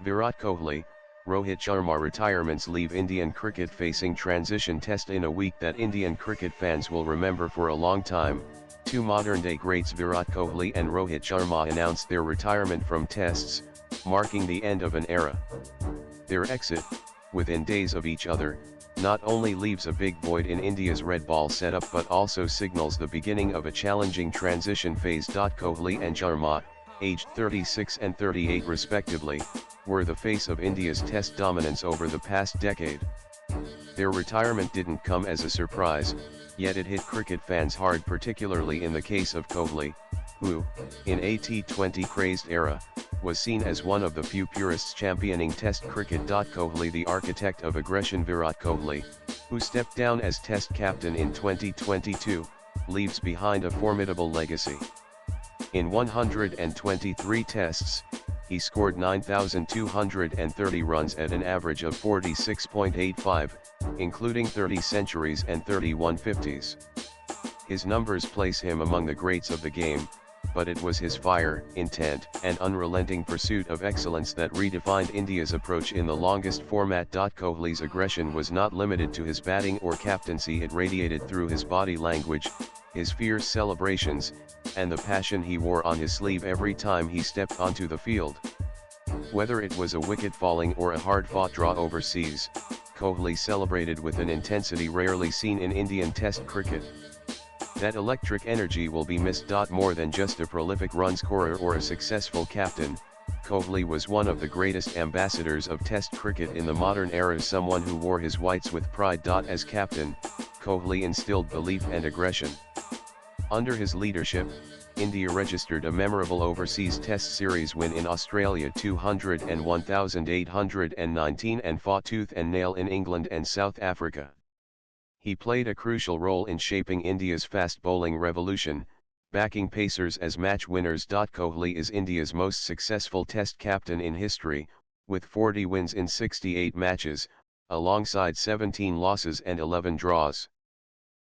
Virat Kohli, Rohit Sharma retirements leave Indian cricket facing transition test in a week that Indian cricket fans will remember for a long time. Two modern-day greats Virat Kohli and Rohit Sharma announced their retirement from tests, marking the end of an era. Their exit, within days of each other, not only leaves a big void in India's red ball setup but also signals the beginning of a challenging transition phase. Kohli and Sharma, aged 36 and 38 respectively, were the face of India's test dominance over the past decade. Their retirement didn't come as a surprise, yet it hit cricket fans hard, particularly in the case of Kohli, who, in a T20 crazed era, was seen as one of the few purists championing test cricket. Kohli, the architect of aggression Virat Kohli, who stepped down as test captain in 2022, leaves behind a formidable legacy. In 123 tests, he scored 9,230 runs at an average of 46.85, including 30 centuries and 31 50s. His numbers place him among the greats of the game, but it was his fire, intent, and unrelenting pursuit of excellence that redefined India's approach in the longest format. Kohli's aggression was not limited to his batting or captaincy, it radiated through his body language, his fierce celebrations, and the passion he wore on his sleeve every time he stepped onto the field. Whether it was a wicket falling or a hard-fought draw overseas, Kohli celebrated with an intensity rarely seen in Indian Test cricket. That electric energy will be missed. More than just a prolific run scorer or a successful captain, Kohli was one of the greatest ambassadors of Test cricket in the modern era, someone who wore his whites with pride. As captain, Kohli instilled belief and aggression. Under his leadership, India registered a memorable overseas Test series win in Australia 201,819 and fought tooth and nail in England and South Africa. He played a crucial role in shaping India's fast bowling revolution, backing pacers as match winners. Kohli is India's most successful Test captain in history, with 40 wins in 68 matches, alongside 17 losses and 11 draws.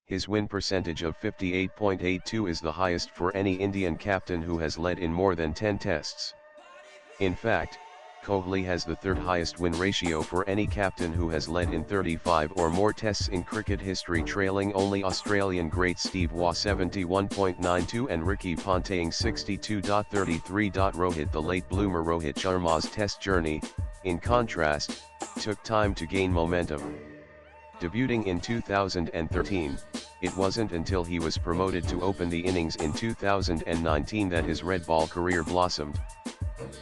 His win percentage of 58.82 is the highest for any Indian captain who has led in more than 10 tests. In fact, Kohli has the third highest win ratio for any captain who has led in 35 or more tests in cricket history, trailing only Australian great Steve Waugh 71.92 and Ricky Ponting 62.33. Rohit, the late bloomer Rohit Sharma's test journey, in contrast, took time to gain momentum. Debuting in 2013, it wasn't until he was promoted to open the innings in 2019 that his red ball career blossomed.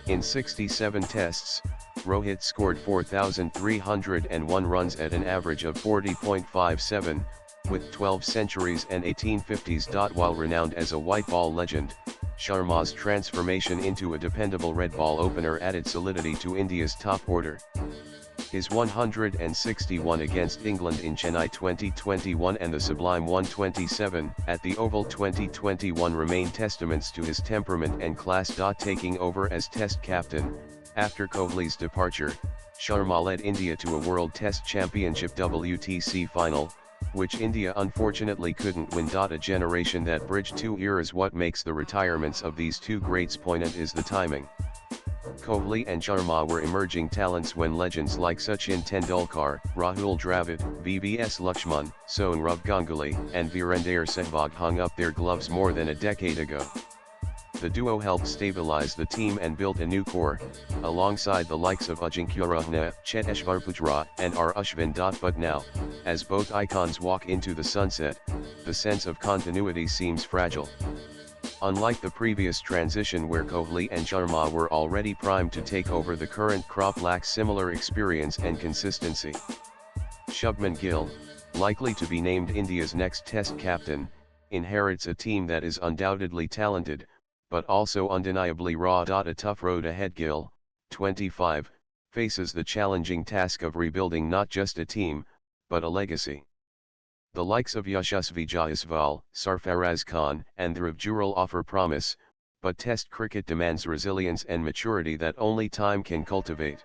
In 67 tests, Rohit scored 4,301 runs at an average of 40.57, with 12 centuries and 18 50s. While renowned as a white ball legend, Sharma's transformation into a dependable red ball opener added solidity to India's top order. His 161 against England in Chennai 2021 and the sublime 127 at the Oval 2021 remain testaments to his temperament and class. Taking over as Test captain, after Kohli's departure, Sharma led India to a World Test Championship WTC final, which India unfortunately couldn't win. A generation that bridged two eras. What makes the retirements of these two greats poignant is the timing. Kohli and Sharma were emerging talents when legends like Sachin Tendulkar, Rahul Dravid, VVS Lakshman, Sourav Ganguly, and Virendra Sehwag hung up their gloves more than a decade ago. The duo helped stabilize the team and built a new core, alongside the likes of Ajinkya Rahane, Cheteshwar Pujara, and R. Ashwin. But now, as both icons walk into the sunset, the sense of continuity seems fragile. Unlike the previous transition where Kohli and Sharma were already primed to take over, the current crop lacks similar experience and consistency. Shubman Gill, likely to be named India's next Test captain, inherits a team that is undoubtedly talented, but also undeniably raw. A tough road ahead. Gill, 25, faces the challenging task of rebuilding not just a team, but a legacy. The likes of Yashasvi Jaiswal, Sarfaraz Khan, and Dhruv Jural offer promise, but Test cricket demands resilience and maturity that only time can cultivate.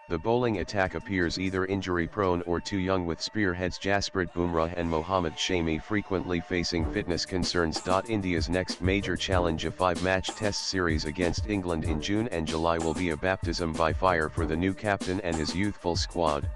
The bowling attack appears either injury-prone or too young, with spearheads Jasprit Bumrah and Mohammad Shami frequently facing fitness concerns. India's next major challenge, a 5-match test series against England in June and July, will be a baptism by fire for the new captain and his youthful squad.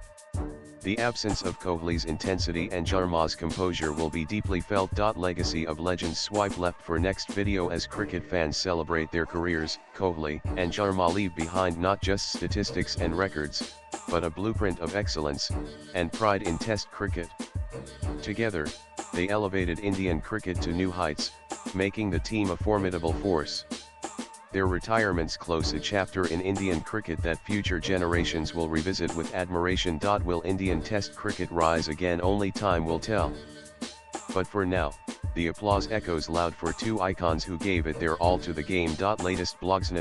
The absence of Kohli's intensity and Sharma's composure will be deeply felt. Legacy of legends. Swipe left for next video. As cricket fans celebrate their careers, Kohli and Sharma leave behind not just statistics and records, but a blueprint of excellence and pride in Test cricket. Together, they elevated Indian cricket to new heights, making the team a formidable force. Their retirements close a chapter in Indian cricket that future generations will revisit with admiration. Will Indian Test cricket rise again? Only time will tell. But for now, the applause echoes loud for two icons who gave it their all to the game. Latest blogs.